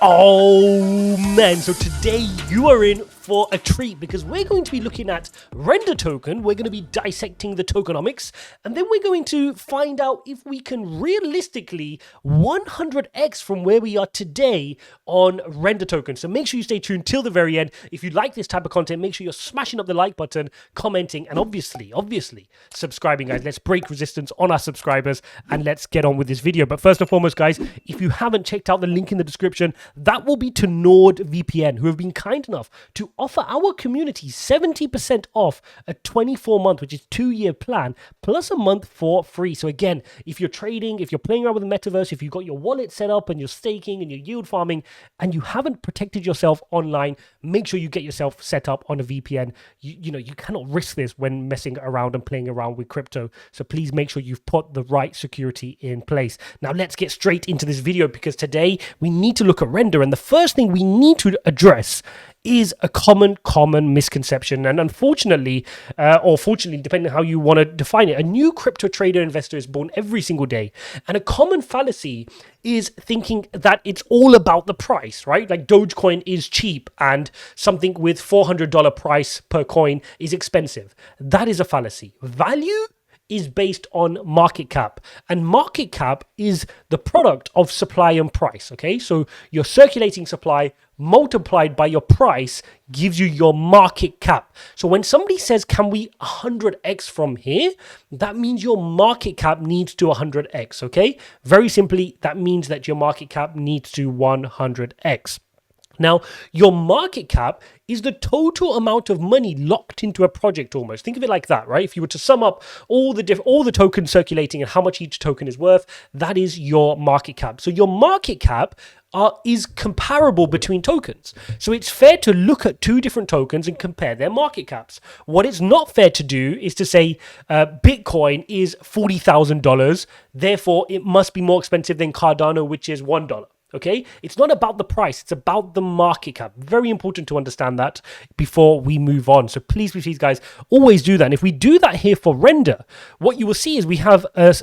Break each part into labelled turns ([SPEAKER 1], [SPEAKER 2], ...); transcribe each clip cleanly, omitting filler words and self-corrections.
[SPEAKER 1] Oh man, so today you are in for a treat because we're going to be looking at render token, we're going to be dissecting the tokenomics, and then we're going to find out if we can realistically 100x from where we are today on render token. So make sure you stay tuned till the very end. If you like this type of content, make sure you're smashing up the like button, commenting, and obviously subscribing, guys. Let's break resistance on our subscribers and let's get on with this video. But first and foremost, guys, if you haven't checked out the link in the description, that will be to NordVPN, who have been kind enough to offer our community 70% off a 24-month, which is 2-year plan, plus a month for free. So again, if you're trading, if you're playing around with the metaverse, if you've got your wallet set up and you're staking and you're yield farming and you haven't protected yourself online, make sure you get yourself set up on a VPN. You cannot risk this when messing around and playing around with crypto. So please make sure you've put the right security in place. Now let's get straight into this video because today we need to look at render, and the first thing we need to address is a common misconception, and unfortunately, or fortunately, depending on how you want to define it, a new crypto trader investor is born every single day. And a common fallacy is thinking that it's all about the price, right? Like Dogecoin is cheap and something with $400 price per coin is expensive. That is a fallacy. Value is based on market cap, and market cap is the product of supply and price. Okay, so your circulating supply multiplied by your price gives you your market cap. So when somebody says, can we 100x from here? That means your market cap needs to 100x. Okay, very simply, that means that your market cap needs to 100x. Now, your market cap is the total amount of money locked into a project almost. Think of it like that, right? If you were to sum up all the tokens circulating and how much each token is worth, that is your market cap. So your market cap is comparable between tokens. So it's fair to look at two different tokens and compare their market caps. What it's not fair to do is to say Bitcoin is $40,000, therefore it must be more expensive than Cardano, which is $1. Okay, it's not about the price, it's about the market cap. Very important to understand that before we move on. So please, guys, always do that. And if we do that here for render, what you will see is we have a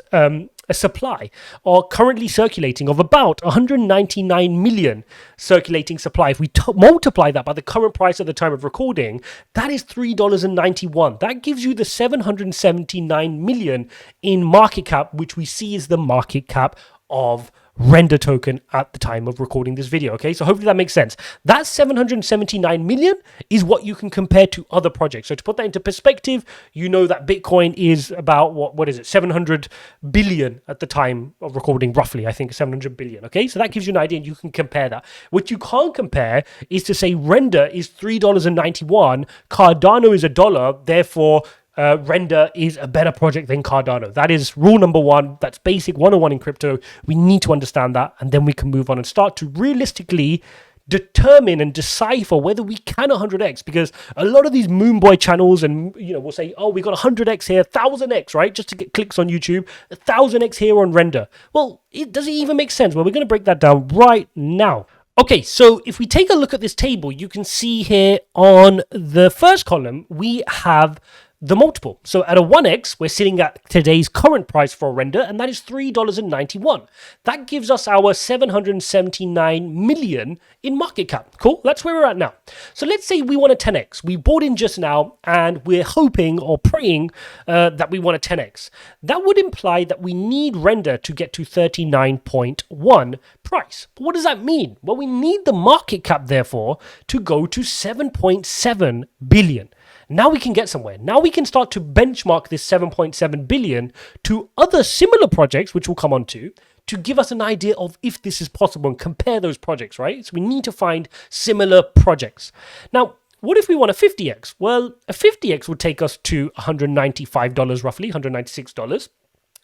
[SPEAKER 1] supply or currently circulating of about 199 million circulating supply. If we multiply that by the current price at the time of recording, that is $3.91. That gives you the 779 million in market cap, which we see is the market cap of render token at the time of recording this video. Okay, so hopefully that makes sense. That 779 million is what you can compare to other projects. So to put that into perspective, you know that Bitcoin is about what is it, 700 billion at the time of recording, roughly, I think 700 billion. Okay, so that gives you an idea and you can compare that. What you can't compare is to say render is $3.91, Cardano is $1, therefore render is a better project than Cardano. That is rule number one. That's basic 101 in crypto. We need to understand that, and then we can move on and start to realistically determine and decipher whether we can 100x, because a lot of these moonboy channels and will say, oh, we got 100x here, 1000x, right, just to get clicks on YouTube, 1000x here on render. Well, does it even make sense? Well, we're going to break that down right now. Okay, so if we take a look at this table, you can see here on the first column we have the multiple. So at a 1x, we're sitting at today's current price for a render, and that is $3.91. That gives us our 779 million in market cap. Cool, that's where we're at now. So let's say we want a 10x. We bought in just now, and we're hoping or praying that we want a 10x. That would imply that we need render to get to 39.1 price. But what does that mean? Well, we need the market cap, therefore, to go to 7.7 billion. Now we can get somewhere. Now we can start to benchmark this 7.7 billion to other similar projects, which we'll come on to give us an idea of if this is possible and compare those projects, right? So we need to find similar projects. Now, what if we want a 50x? Well, a 50x would take us to $195 roughly, $196.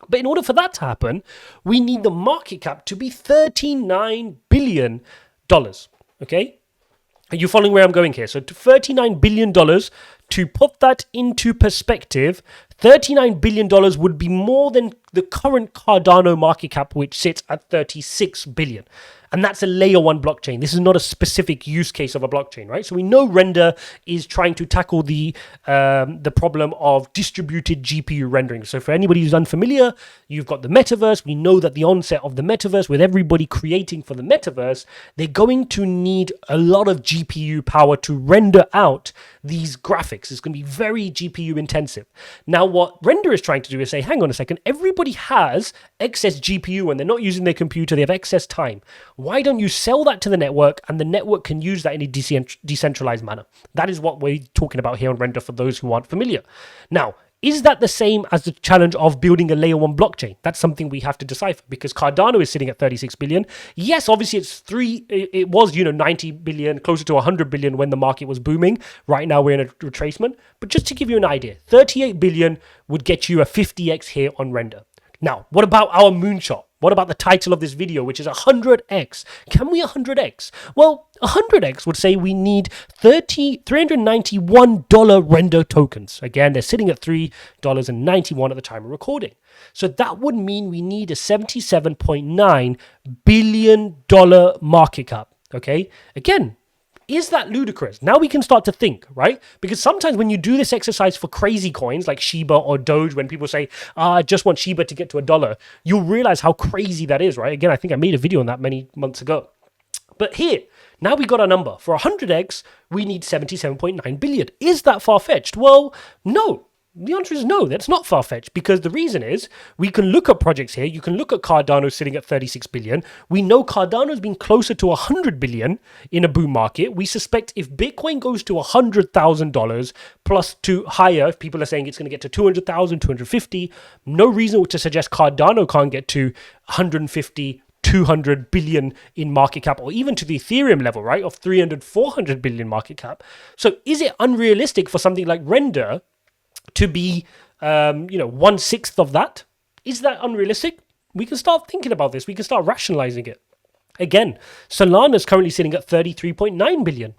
[SPEAKER 1] But in order for that to happen, we need the market cap to be $39 billion. Okay? Are you following where I'm going here? So $39 billion, to put that into perspective, $39 billion would be more than the current Cardano market cap, which sits at $36 billion. And that's a layer one blockchain. This is not a specific use case of a blockchain, right? So we know Render is trying to tackle the problem of distributed GPU rendering. So for anybody who's unfamiliar, you've got the metaverse. We know that the onset of the metaverse, with everybody creating for the metaverse, they're going to need a lot of GPU power to render out these graphics. It's going to be very GPU intensive. Now, what Render is trying to do is say, hang on a second, everybody has excess GPU when they're not using their computer, they have excess time. Why don't you sell that to the network, and the network can use that in a decentralized manner? That is what we're talking about here on Render for those who aren't familiar. Now, is that the same as the challenge of building a layer one blockchain? That's something we have to decipher, because Cardano is sitting at 36 billion. Yes, obviously it was, 90 billion, closer to 100 billion when the market was booming. Right now we're in a retracement. But just to give you an idea, 38 billion would get you a 50x here on Render. Now, what about our moonshot? What about the title of this video, which is 100x? Can we 100x? Well, 100x would say we need $391 Render tokens. Again, they're sitting at $3.91 at the time of recording. So that would mean we need a $77.9 billion market cap. Okay? Again, is that ludicrous? Now we can start to think, right? Because sometimes when you do this exercise for crazy coins like Shiba or Doge, when people say, I just want Shiba to get to $1, you'll realize how crazy that is, right? Again, I think I made a video on that many months ago. But here, now we got a number. For 100x, we need 77.9 billion. Is that far-fetched? Well, no. The answer is no, that's not far-fetched, because the reason is we can look at projects here. You can look at Cardano sitting at 36 billion. We know Cardano's been closer to 100 billion in a boom market. We suspect if Bitcoin goes to $100,000 plus to higher, if people are saying it's going to get to 200,000, 250, no reason to suggest Cardano can't get to 150, 200 billion in market cap, or even to the Ethereum level, right, of 300, 400 billion market cap. So is it unrealistic for something like Render to be, 1/6 of that? Is that unrealistic? We can start thinking about this. We can start rationalizing it. Again, Solana is currently sitting at 33.9 billion.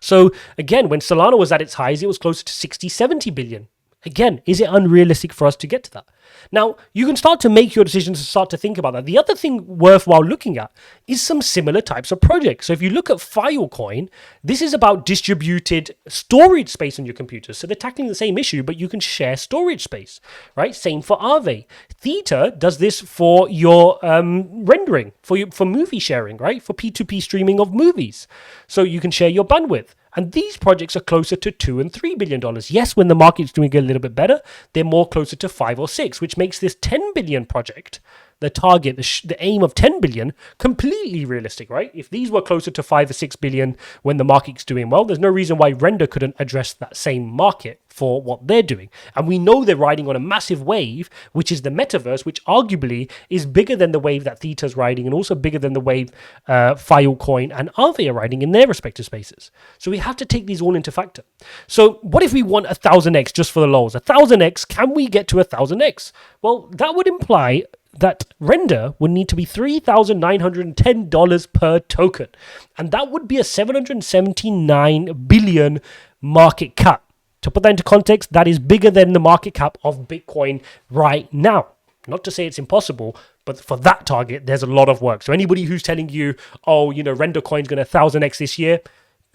[SPEAKER 1] So again, when Solana was at its highs, it was closer to 60, 70 billion. Again, is it unrealistic for us to get to that? Now, you can start to make your decisions and start to think about that. The other thing worthwhile looking at is some similar types of projects. So if you look at Filecoin, this is about distributed storage space on your computer. So they're tackling the same issue, but you can share storage space, right? Same for Aave. Theta does this for your rendering, for movie sharing, right? For P2P streaming of movies. So you can share your bandwidth. And these projects are closer to $2 and $3 billion. Yes, when the market's doing a little bit better, they're more closer to 5 or 6, which makes this 10 billion project, the target, the aim of 10 billion, completely realistic, right? If these were closer to 5 or 6 billion when the market's doing well, there's no reason why Render couldn't address that same market for what they're doing. And we know they're riding on a massive wave, which is the metaverse, which arguably is bigger than the wave that Theta's riding, and also bigger than the wave Filecoin and Aave are riding in their respective spaces. So we have to take these all into factor. So what if we want 1000x just for the lols? 1000x, can we get to 1000x? Well, that would imply that Render would need to be $3,910 per token. And that would be a 779 billion market cap. To put that into context, that is bigger than the market cap of Bitcoin right now. Not to say it's impossible, but for that target, there's a lot of work. So anybody who's telling you, Render coin's going to 1000x this year,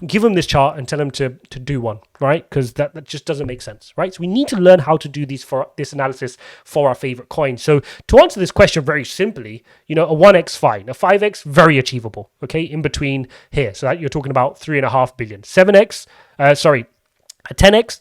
[SPEAKER 1] give them this chart and tell them to do one, right? Because that just doesn't make sense, right? So we need to learn how to do this analysis for our favorite coin. So to answer this question very simply, a 1x fine, a 5x very achievable, okay? In between here, so that you're talking about 3.5 billion. 10x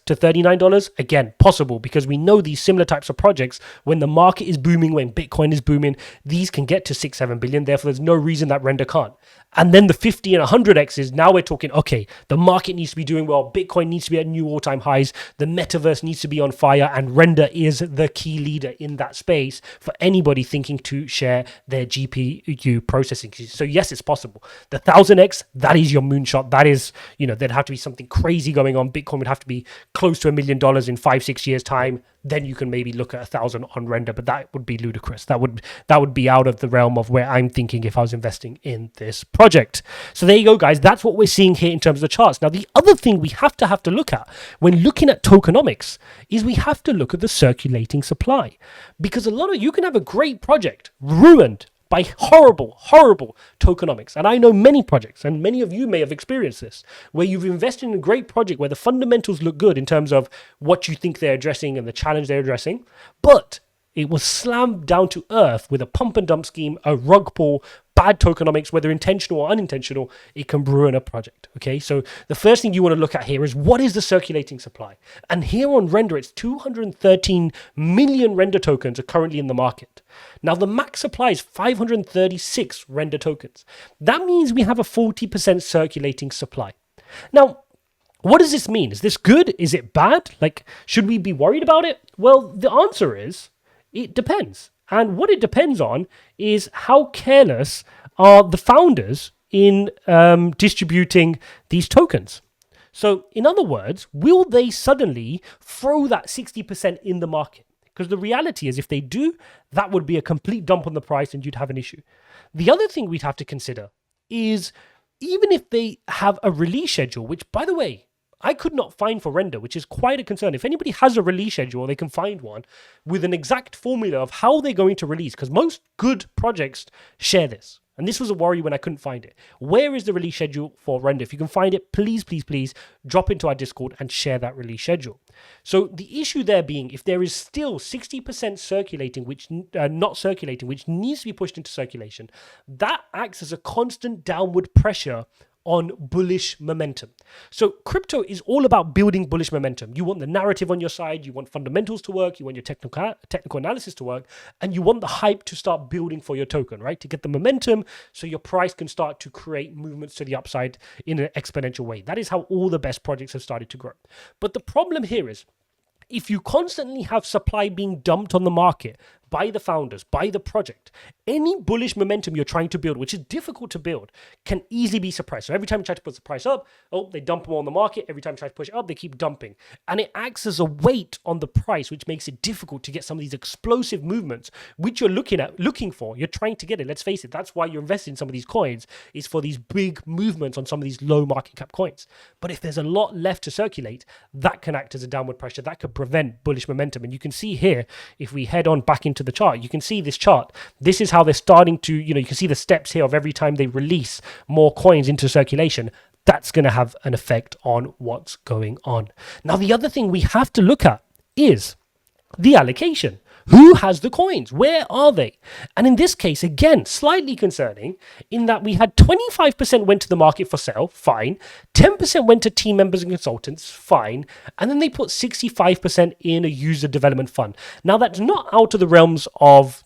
[SPEAKER 1] to $39, again, possible, because we know these similar types of projects, when the market is booming, when Bitcoin is booming, these can get to 6, 7 billion. Therefore, there's no reason that Render can't. And then the 50 and 100x is now we're talking, okay, the market needs to be doing well. Bitcoin needs to be at new all-time highs. The metaverse needs to be on fire, and Render is the key leader in that space for anybody thinking to share their GPU processing. So yes, it's possible. The 1000x, that is your moonshot. That is, there'd have to be something crazy going on. Bitcoin would have have to be close to $1 million in 5-6 years time. Then you can maybe look at 1,000 on render, but that would be ludicrous. That would be out of the realm of where I'm thinking if I was investing in this project. So there you go, guys. That's what we're seeing here in terms of the charts. Now, the other thing we have to look at when looking at tokenomics is we have to look at the circulating supply, because you can have a great project ruined by horrible tokenomics. And I know many projects, and many of you may have experienced this, where you've invested in a great project where the fundamentals look good in terms of what you think they're addressing and the challenge they're addressing, but it was slammed down to earth with a pump and dump scheme, a rug pull, bad tokenomics, whether intentional or unintentional. It can ruin a project. Okay, so the first thing you want to look at here is what is the circulating supply? And here on Render, it's 213 million Render tokens are currently in the market. Now, the max supply is 536 Render tokens. That means we have a 40% circulating supply. Now, what does this mean? Is this good? Is it bad? Like, should we be worried about it? Well, the answer is it depends. And what it depends on is how careless are the founders in distributing these tokens. So in other words, will they suddenly throw that 60% in the market? Because the reality is if they do, that would be a complete dump on the price and you'd have an issue. The other thing we'd have to consider is even if they have a release schedule, which, by the way, I could not find for Render, which is quite a concern. If anybody has a release schedule, they can find one with an exact formula of how they're going to release, because most good projects share this. And this was a worry when I couldn't find it. Where is the release schedule for Render? If you can find it, please drop into our Discord and share that release schedule. So the issue there being, if there is still 60% circulating, which not circulating, which needs to be pushed into circulation, that acts as a constant downward pressure on bullish momentum. So crypto is all about building bullish momentum. You want the narrative on your side, you want fundamentals to work, you want your technical analysis to work, and you want the hype to start building for your token, right? To get the momentum so your price can start to create movements to the upside in an exponential way. That is how all the best projects have started to grow. But the problem here is, if you constantly have supply being dumped on the market by the founders, by the project, any bullish momentum you're trying to build, which is difficult to build, can easily be suppressed. So every time you try to put the price up, they dump them on the market. Every time you try to push it up, they keep dumping. And it acts as a weight on the price, which makes it difficult to get some of these explosive movements, which you're looking for. You're trying to get it. Let's face it, that's why you're investing in some of these coins, is for these big movements on some of these low market cap coins. But if there's a lot left to circulate, that can act as a downward pressure. That could prevent bullish momentum. And you can see here, if we head on back into the chart, you can see this chart. This is how they're starting to, you can see the steps here of every time they release more coins into circulation. That's going to have an effect on what's going on. Now, the other thing we have to look at is the allocation. Who has the coins? Where are they? And in this case, again, slightly concerning in that we had 25% went to the market for sale, fine. 10% went to team members and consultants, fine. And then they put 65% in a user development fund. Now, that's not out of the realms of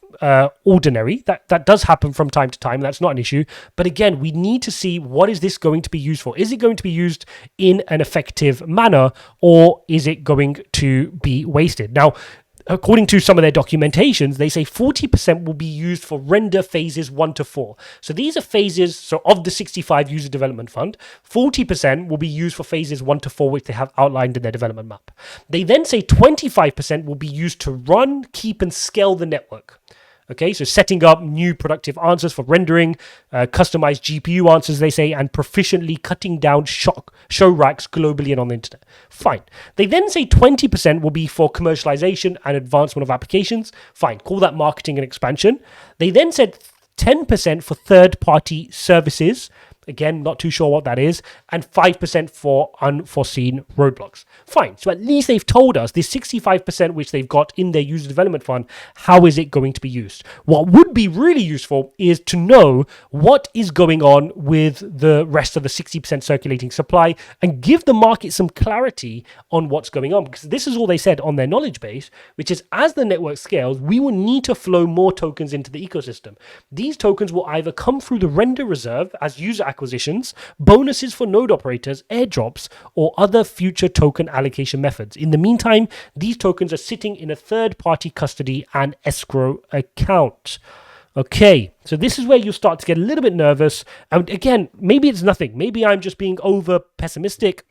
[SPEAKER 1] ordinary. That does happen from time to time. That's not an issue. But again, we need to see, what is this going to be used for? Is it going to be used in an effective manner, or is it going to be wasted? Now, according to some of their documentations, they say 40% will be used for render phases 1 to 4. So these are phases, so of the 65 user development fund, 40% will be used for phases 1 to 4, which they have outlined in their development map. They then say 25% will be used to run, keep, and scale the network. Okay, so setting up new productive answers for rendering, customized GPU answers, they say, and proficiently cutting down show racks globally and on the internet. Fine. They then say 20% will be for commercialization and advancement of applications. Fine. Call that marketing and expansion. They then said 10% for third-party services. Again, not too sure what that is. And 5% for unforeseen roadblocks. Fine. So at least they've told us this 65% which they've got in their user development fund, how is it going to be used? What would be really useful is to know what is going on with the rest of the 60% circulating supply and give the market some clarity on what's going on. Because this is all they said on their knowledge base, which is as the network scales, we will need to flow more tokens into the ecosystem. These tokens will either come through the render reserve as user acquisitions, bonuses for node operators, airdrops, or other future token allocation methods. In the meantime, these tokens are sitting in a third-party custody and escrow account. Okay, so this is where you start to get a little bit nervous. And again, maybe it's nothing. Maybe I'm just being over pessimistic.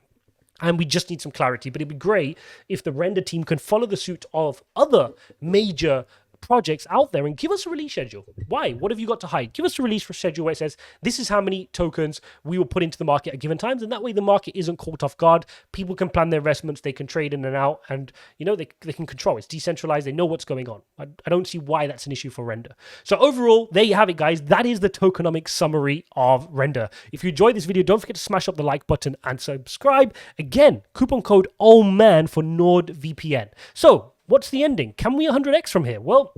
[SPEAKER 1] And we just need some clarity. But it'd be great if the render team can follow the suit of other major projects out there and give us a release schedule. Why? What have you got to hide? Give us a release schedule where it says this is how many tokens we will put into the market at given times, and that way the market isn't caught off guard. People can plan their investments, they can trade in and out, and they can control. It's decentralized, they know what's going on. I don't see why that's an issue for render. So overall, there you have it, guys. That is the tokenomics summary of render. If you enjoyed this video, don't forget to smash up the like button and subscribe. Again, coupon code OLDMAN for NordVPN. So what's the ending? Can we 100x from here? Well,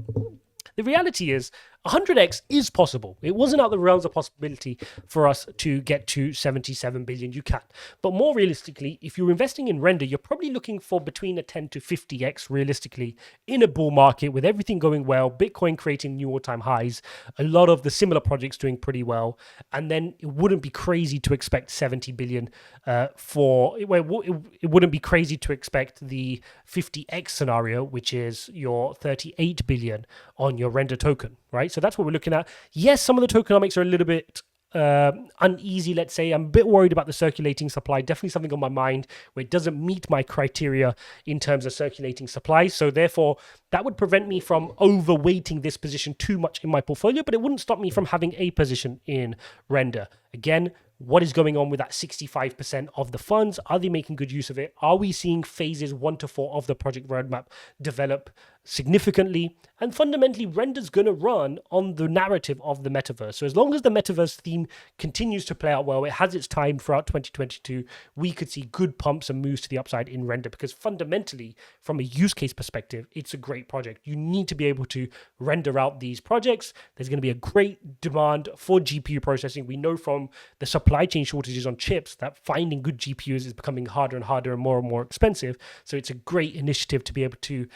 [SPEAKER 1] the reality is 100x is possible. It wasn't out the realms of possibility for us to get to 77 billion. You can. But more realistically, if you're investing in render, you're probably looking for between a 10 to 50x realistically in a bull market with everything going well, Bitcoin creating new all-time highs, a lot of the similar projects doing pretty well. And then it wouldn't be crazy to expect 70 billion it wouldn't be crazy to expect the 50x scenario, which is your 38 billion on your render token, right? So that's what we're looking at. Yes, some of the tokenomics are a little bit uneasy, let's say. I'm a bit worried about the circulating supply. Definitely something on my mind where it doesn't meet my criteria in terms of circulating supply. So therefore, that would prevent me from overweighting this position too much in my portfolio, but it wouldn't stop me from having a position in render. Again, what is going on with that 65% of the funds? Are they making good use of it? Are we seeing phases 1 to 4 of the project roadmap develop significantly? And fundamentally, render's going to run on the narrative of the metaverse. So as long as the metaverse theme continues to play out well, it has its time throughout 2022, we could see good pumps and moves to the upside in render, because fundamentally, from a use case perspective, it's a great project. You need to be able to render out these projects. There's going to be a great demand for GPU processing. We know from the supply chain shortages on chips that finding good GPUs is becoming harder and harder and more expensive. So it's a great initiative to be able to,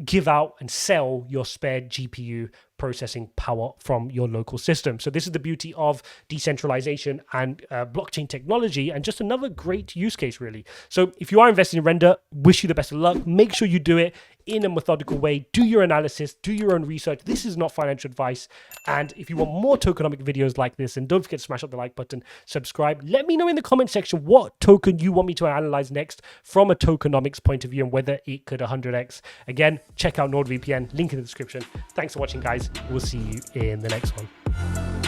[SPEAKER 1] give out and sell your spared GPU processing power from your local system. So this is the beauty of decentralization and blockchain technology, and just another great use case, really. So if you are investing in render, wish you the best of luck. Make sure you do it in a methodical way. Do your analysis, do your own research. This is not financial advice. And if you want more tokenomic videos like this, and don't forget to smash up the like button, subscribe. Let me know in the comment section what token you want me to analyze next from a tokenomics point of view, and whether it could 100x. Again, check out NordVPN, link in the description. Thanks for watching, guys. We'll see you in the next one.